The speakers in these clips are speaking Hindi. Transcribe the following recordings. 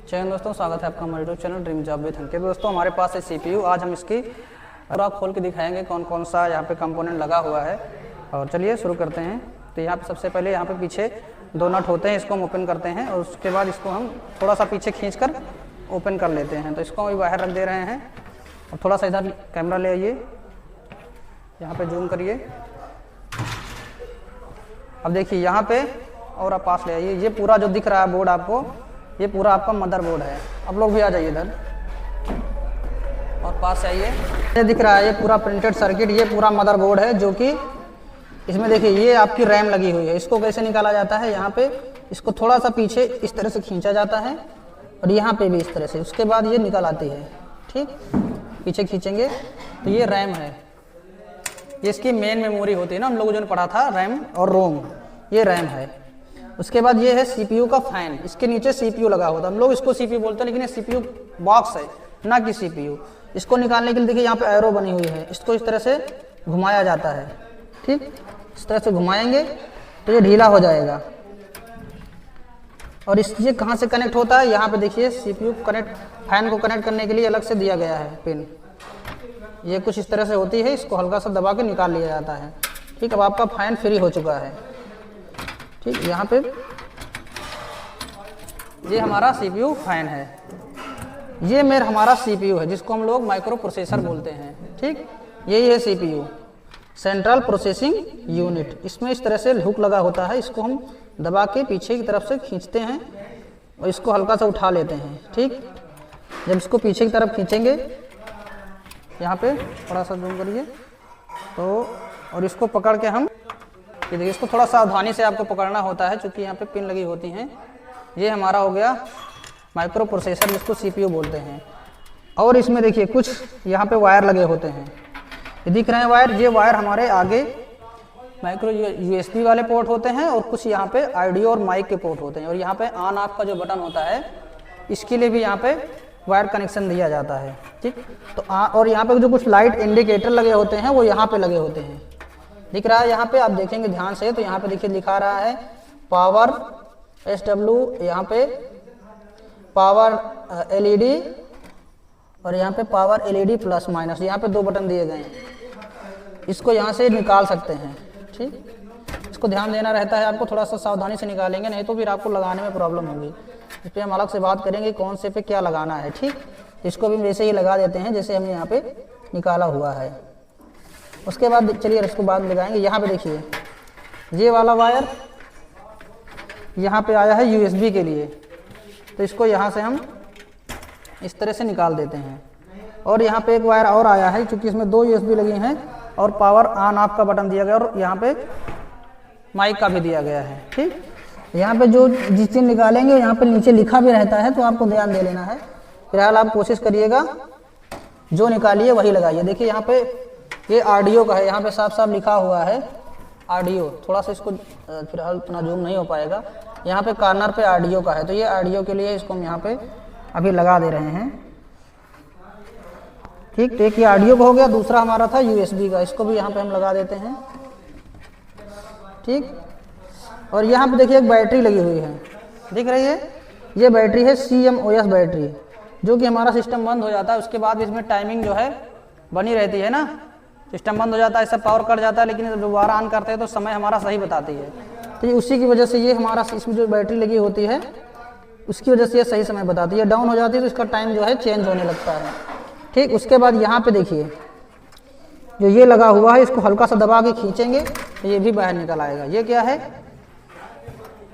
चैनल दोस्तों, स्वागत है आपका हमारे YouTube channel dream job with Ankit. दोस्तों हमारे पास है CPU। आज हम इसकी पूरा खोल के दिखाएंगे कौन कौन सा यहाँ पे कंपोनेंट लगा हुआ है। और चलिए शुरू करते हैं। तो यहाँ पे सबसे पहले यहाँ पे पीछे दो नट होते हैं, इसको हम ओपन करते हैं और उसके बाद इसको हम थोड़ा सा पीछे खींच कर ओपन कर लेते हैं। तो इसको हम बाहर रख दे रहे हैं और थोड़ा सा इधर कैमरा ले आइए, यहाँ पर जूम करिए। अब देखिए यहाँ पे और आप पास ले आइए। ये पूरा जो दिख रहा है बोर्ड आपको, ये पूरा आपका मदर बोर्ड है। अब लोग भी आ जाइए इधर और पास आइए। ये दिख रहा है ये पूरा प्रिंटेड सर्किट, ये पूरा मदर बोर्ड है जो कि इसमें देखिए ये आपकी रैम लगी हुई है। इसको कैसे निकाला जाता है, यहाँ पे इसको थोड़ा सा पीछे इस तरह से खींचा जाता है और यहाँ पे भी इस तरह से, उसके बाद ये निकल आती है। ठीक, पीछे खींचेंगे तो ये रैम है, ये इसकी मेन मेमोरी होती है ना, हम लोगों जो ने पढ़ा था रैम और रोम, ये रैम है। उसके बाद ये है CPU का फैन, इसके नीचे CPU लगा होता है। हम लोग इसको CPU बोलते हैं लेकिन ये CPU बॉक्स है ना कि CPU। इसको निकालने के लिए देखिए यहाँ पे एरो बनी हुई है, इसको इस तरह से घुमाया जाता है। ठीक, इस तरह से घुमाएंगे तो ये ढीला हो जाएगा। और ये कहाँ से कनेक्ट होता है, यहाँ पे देखिए CPU कनेक्ट, फैन को कनेक्ट करने के लिए अलग से दिया गया है पिन। ये कुछ इस तरह से होती है, इसको हल्का सा दबा के निकाल लिया जाता है। ठीक, अब आपका फैन फ्री हो चुका है। ठीक, यहाँ पे ये हमारा CPU फैन है, ये हमारा CPU है जिसको हम लोग माइक्रो प्रोसेसर बोलते हैं। ठीक, यही है CPU, सेंट्रल प्रोसेसिंग यूनिट। इसमें इस तरह से हुक लगा होता है, इसको हम दबा के पीछे की तरफ से खींचते हैं और इसको हल्का सा उठा लेते हैं। ठीक, जब इसको पीछे की तरफ खींचेंगे, यहाँ पे थोड़ा सा जूम करिए तो, और इसको पकड़ के हम ये देखिए, इसको थोड़ा सावधानी से आपको पकड़ना होता है क्योंकि यहाँ पे पिन लगी होती हैं। ये हमारा हो गया माइक्रो प्रोसेसर जिसको CPU बोलते हैं। और इसमें देखिए कुछ यहाँ पे वायर लगे होते हैं, ये दिख रहे हैं वायर। ये वायर हमारे आगे माइक्रो USB वाले पोर्ट होते हैं और कुछ यहाँ पे ऑडियो और माइक के पोर्ट होते हैं। और यहाँ पे ऑन ऑफ का जो बटन होता है इसके लिए भी यहाँ पे वायर कनेक्शन दिया जाता है। ठीक, तो और यहाँ पे जो कुछ लाइट इंडिकेटर लगे होते हैं वो यहाँ पे लगे होते हैं, दिख रहा है। यहाँ पे आप देखेंगे ध्यान से तो यहाँ पे देखिए लिखा रहा है पावर SW, यहाँ पे पावर LED और यहाँ पे पावर LED प्लस माइनस, यहाँ पे दो बटन दिए गए हैं। इसको यहाँ से निकाल सकते हैं। ठीक, इसको ध्यान देना रहता है आपको, थोड़ा सा सावधानी से निकालेंगे नहीं तो फिर आपको लगाने में प्रॉब्लम होगी। इस पर हम अलग से बात करेंगे कौन से पे क्या लगाना है। ठीक, इसको भी वैसे ही लगा देते हैं जैसे हमने यहाँ पे निकाला हुआ है। उसके बाद चलिए इसको बाद में लगाएंगे। यहाँ पे देखिए ये वाला वायर यहाँ पे आया है USB के लिए, तो इसको यहाँ से हम इस तरह से निकाल देते हैं। और यहाँ पे एक वायर और आया है क्योंकि इसमें दो USB लगी हैं और पावर ऑन ऑफ का बटन दिया गया और यहाँ पे माइक का भी दिया गया है। ठीक, यहाँ पे जो जिस चीज़ निकालेंगे यहाँ पे नीचे लिखा भी रहता है तो आपको ध्यान दे लेना है। फिलहाल आप कोशिश करिएगा जो निकालिए वही लगाइए। देखिए यहाँ पे ये ऑडियो का है, यहाँ पे साफ साफ लिखा हुआ है ऑडियो। थोड़ा सा इसको फिलहाल इतना जूम नहीं हो पाएगा, यहाँ पे कॉर्नर पे ऑडियो का है, तो ये ऑडियो के लिए इसको हम यहाँ पे अभी लगा दे रहे हैं। ठीक, तो एक ये ऑडियो का हो गया, दूसरा हमारा था USB का, इसको भी यहाँ पे हम लगा देते हैं। ठीक, और यहाँ पे देखिए एक बैटरी लगी हुई है, दिख रही है, ये बैटरी है CMOS बैटरी, जो कि हमारा सिस्टम बंद हो जाता है उसके बाद इसमें टाइमिंग जो है बनी रहती है ना। सिस्टम बंद हो जाता है, इससे पावर कट जाता है, लेकिन जब दोबारा ऑन करते हैं तो समय हमारा सही बताती है। तो ये उसी की वजह से ये हमारा इसमें जो बैटरी लगी होती है उसकी वजह से ये सही समय बताती है। डाउन हो जाती है तो इसका टाइम जो है चेंज होने लगता है। ठीक, उसके बाद यहाँ पे देखिए जो ये लगा हुआ है, इसको हल्का सा दबा के खींचेंगे तो ये भी बाहर निकल आएगा। ये क्या है,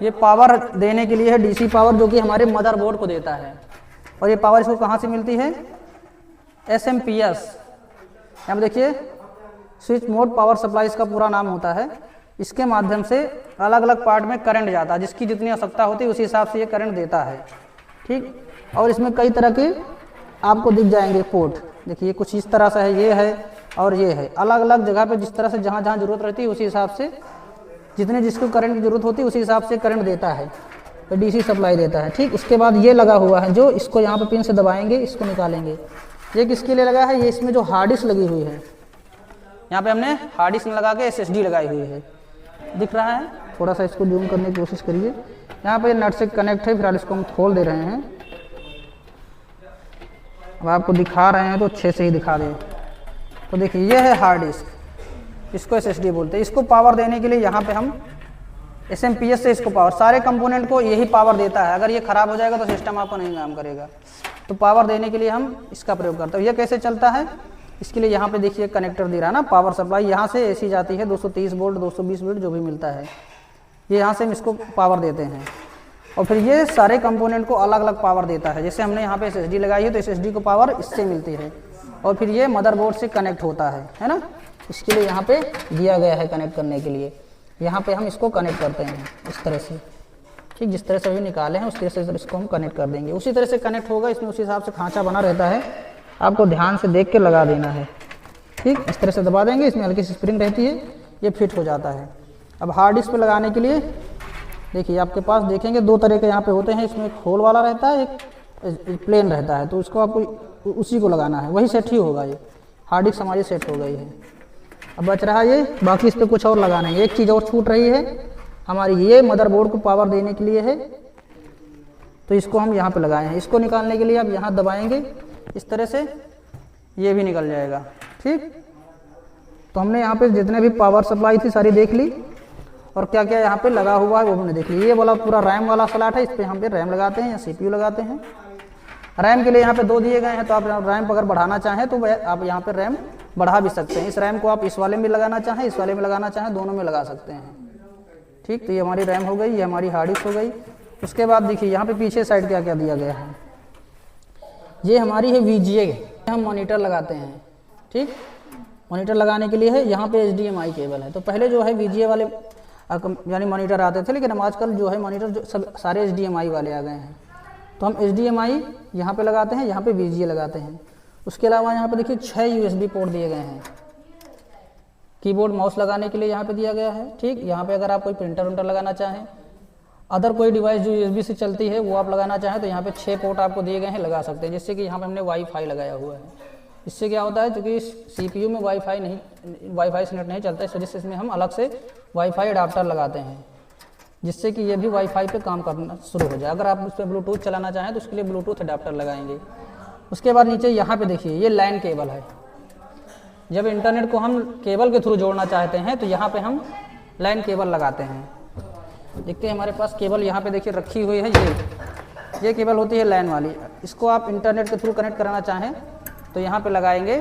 ये पावर देने के लिए है, DC पावर, जो कि हमारे मदरबोर्ड को देता है। और ये पावर इसको कहाँ से मिलती है, SMPS। यहाँ पे देखिए स्विच मोड पावर सप्लाई इसका पूरा नाम होता है। इसके माध्यम से अलग अलग पार्ट में करंट जाता है, जिसकी जितनी आवश्यकता होती है उसी हिसाब से ये करंट देता है। ठीक, और इसमें कई तरह के आपको दिख जाएंगे पोर्ट, देखिए कुछ इस तरह से है, ये है और ये है। अलग अलग जगह पे जिस तरह से जहाँ जहाँ जरूरत रहती है उसी हिसाब से, जितने जिसको करंट की जरूरत होती है उसी हिसाब से करंट देता है, तो DC सप्लाई देता है। ठीक, उसके बाद ये लगा हुआ है जो, इसको यहाँ पे पिन से दबाएंगे, इसको निकालेंगे। ये किसके लिए लगा है, ये इसमें जो हार्ड डिस्क लगी हुई है, यहाँ पे हमने हार्ड डिस्क लगा के SSD लगाई हुई है, दिख रहा है। थोड़ा सा इसको जूम करने की कोशिश करिए। यहाँ पे नट से कनेक्ट है, फिलहाल इसको हम खोल दे रहे हैं। अब आपको दिखा रहे हैं तो अच्छे से ही दिखा दें। तो देखिए ये है हार्ड डिस्क, इसको SSD बोलते हैं। इसको पावर देने के लिए यहाँ पे हम SMPS से इसको पावर, सारे कंपोनेंट को यही पावर देता है। अगर ये खराब हो जाएगा तो सिस्टम आपको नहीं काम करेगा। तो पावर देने के लिए हम इसका प्रयोग करते हैं। ये कैसे चलता है, इसके लिए यहाँ पे देखिए कनेक्टर दे रहा है ना, पावर सप्लाई यहाँ से AC जाती है 230 वोल्ट 220 वोल्ट जो भी मिलता है, ये यहाँ से हम इसको पावर देते हैं। और फिर ये सारे कंपोनेंट को अलग अलग पावर देता है। जैसे हमने यहाँ पे SSD लगाई है तो SSD को पावर इससे मिलती है, और फिर ये मदरबोर्ड से कनेक्ट होता है ना। इसके लिए यहाँ पे दिया गया है कनेक्ट करने के लिए, यहाँ पे हम इसको कनेक्ट करते हैं इस तरह से, ठीक। जिस तरह से अभी निकाले हैं उस तरह से इसको हम कनेक्ट कर देंगे, उसी तरह से कनेक्ट होगा। इसमें उसी हिसाब से खांचा बना रहता है, आपको ध्यान से देख के लगा देना है, ठीक। इस तरह से दबा देंगे, इसमें हल्की सी स्प्रिंग रहती है, ये फिट हो जाता है। अब हार्ड डिस्क पे लगाने के लिए देखिए आपके पास देखेंगे 2 तरह के यहाँ पे होते हैं, इसमें एक होल वाला रहता है, एक प्लेन रहता है। तो इसको आपको उसी को लगाना है, वही सेट ही होगा। ये हार्ड डिस्क हमारी सेट हो गई है। अब बच रहा है ये, बाकी इस पर कुछ और लगाना है। एक चीज़ और छूट रही है हमारी, ये मदरबोर्ड को पावर देने के लिए है, तो इसको हम यहाँ पे लगाए हैं। इसको निकालने के लिए आप यहाँ दबाएंगे इस तरह से, ये भी निकल जाएगा, ठीक। तो हमने यहाँ पे जितने भी पावर सप्लाई थी सारी देख ली, और क्या क्या यहाँ पे लगा हुआ है वो हमने देख लिया। ये वाला पूरा रैम वाला स्लॉट है, इस पर हम पे रैम लगाते हैं या CPU लगाते हैं। रैम के लिए यहाँ पे 2 दिए गए हैं, तो आप रैम अगर बढ़ाना चाहें तो आप यहाँ पे रैम बढ़ा भी सकते हैं। इस रैम को आप इस वाले में लगाना चाहें, इस वाले में लगाना चाहें, दोनों में लगा सकते हैं, ठीक। तो ये हमारी रैम हो गई, ये हमारी हार्ड डिस्क हो गई। उसके बाद देखिए यहाँ पे पीछे साइड क्या क्या दिया गया है। ये हमारी है VGA, हम मॉनिटर लगाते हैं, ठीक। मॉनिटर लगाने के लिए है, यहाँ पे HDMI केबल है। तो पहले जो है VGA वाले यानी मॉनिटर आते थे, लेकिन आजकल जो है मॉनिटर जो सब सारे HDMI वाले आ गए हैं। तो हम HDMI यहाँ पे लगाते हैं, यहाँ पे VGA लगाते हैं। उसके अलावा यहाँ पे देखिए 6 USB पोर्ट दिए गए हैं। कीबोर्ड माउस लगाने के लिए यहाँ पे दिया गया है, ठीक। यहाँ पे अगर आप कोई प्रिंटर उंटर लगाना चाहें, अदर कोई डिवाइस जो USB से चलती है वो आप लगाना चाहें, तो यहाँ पे 6 पोर्ट आपको दिए गए हैं, लगा सकते हैं। जिससे कि यहाँ पे हमने वाईफाई लगाया हुआ है। इससे क्या होता है, क्योंकि CPU में वाईफाई से नेट नहीं चलता, इस वजह से इसमें हम अलग से वाईफाई अडाप्टर लगाते हैं, जिससे कि ये भी वाईफाई पे काम करना शुरू हो जाए। अगर आप उस पर ब्लूटूथ चलाना चाहें तो उसके लिए ब्लूटूथ अडाप्टर लगाएंगे। उसके बाद नीचे यहाँ पे देखिए ये लैन केबल है। जब इंटरनेट को हम केबल के थ्रू जोड़ना चाहते हैं तो यहाँ पे हम लैन केबल लगाते हैं। देखते हैं हमारे पास केबल यहाँ पे देखिए रखी हुई है, ये केबल होती है लैन वाली। इसको आप इंटरनेट के थ्रू कनेक्ट कराना चाहें तो यहाँ पे लगाएंगे,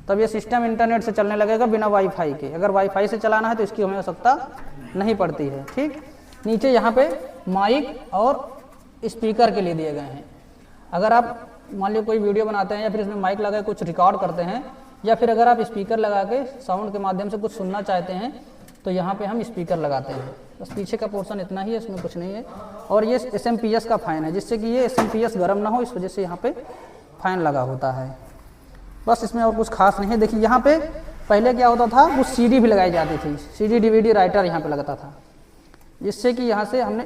तब ये सिस्टम इंटरनेट से चलने लगेगा बिना वाईफाई के। अगर वाईफाई से चलाना है तो इसकी हमें आवश्यकता नहीं पड़ती है, ठीक। नीचे यहाँ पे माइक और स्पीकर के लिए दिए गए हैं। अगर आप मान लीजिए कोई वीडियो बनाते हैं या फिर इसमें माइक लगा के कुछ रिकॉर्ड करते हैं, या फिर अगर आप स्पीकर लगा के साउंड के माध्यम से कुछ सुनना चाहते हैं तो यहाँ पे हम स्पीकर लगाते हैं। बस पीछे का पोर्शन इतना ही है, इसमें कुछ नहीं है। और ये SMPS का फैन है, जिससे कि ये SMPS गर्म ना हो, इस वजह से यहाँ पे फैन लगा होता है। बस इसमें और कुछ खास नहीं है। देखिए यहाँ पे पहले क्या होता था, वो CD भी लगाई जाती थी, CD DVD राइटर यहाँ पे लगता था, जिससे कि यहाँ से हमने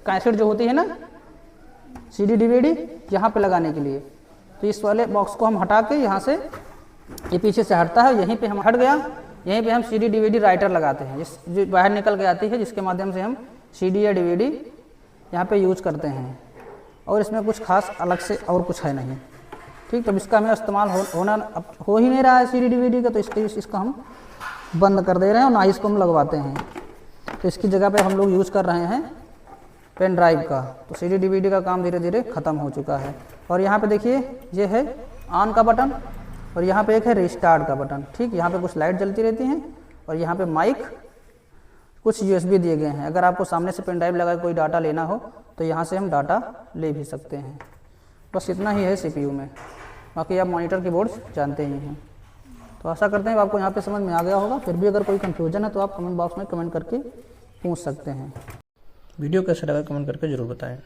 कैसेट जो होती है ना CD DVD यहाँ पे लगाने के लिए, तो इस वाले बॉक्स को हम हटा के यहाँ से, ये पीछे से हटता है, यहीं पे हम हट गया, यहीं पे हम CD DVD राइटर लगाते हैं, जो बाहर निकल के आती है, जिसके माध्यम से हम CD या DVD यहाँ पे यूज करते हैं। और इसमें कुछ खास अलग से और कुछ है नहीं, ठीक। तो इसका हमें इस्तेमाल हो ही नहीं रहा है CD DVD का, तो इसका हम बंद कर दे रहे हैं और ना ही इसको हम लगवाते हैं। तो इसकी जगह पे हम लोग यूज़ कर रहे हैं पेन ड्राइव का। तो CD DVD का काम धीरे धीरे ख़त्म हो चुका है। और यहाँ पे देखिए ये है ऑन का बटन, और यहाँ पे एक है रिस्टार्ट का बटन, ठीक। यहाँ पे कुछ लाइट जलती रहती हैं, और यहाँ पे माइक, कुछ USB दिए गए हैं। अगर आपको सामने से पेन ड्राइव लगा कोई डाटा लेना हो तो यहाँ से हम डाटा ले भी सकते हैं। बस इतना ही है CPU में, बाकी आप मॉनिटर कीबोर्ड जानते ही हैं। तो आशा करते हैं आपको यहाँ पे समझ में आ गया होगा। फिर भी अगर कोई कन्फ्यूजन है तो आप कमेंट बॉक्स में कमेंट करके पूछ सकते हैं। वीडियो कैसा लगा कमेंट करके ज़रूर बताएं।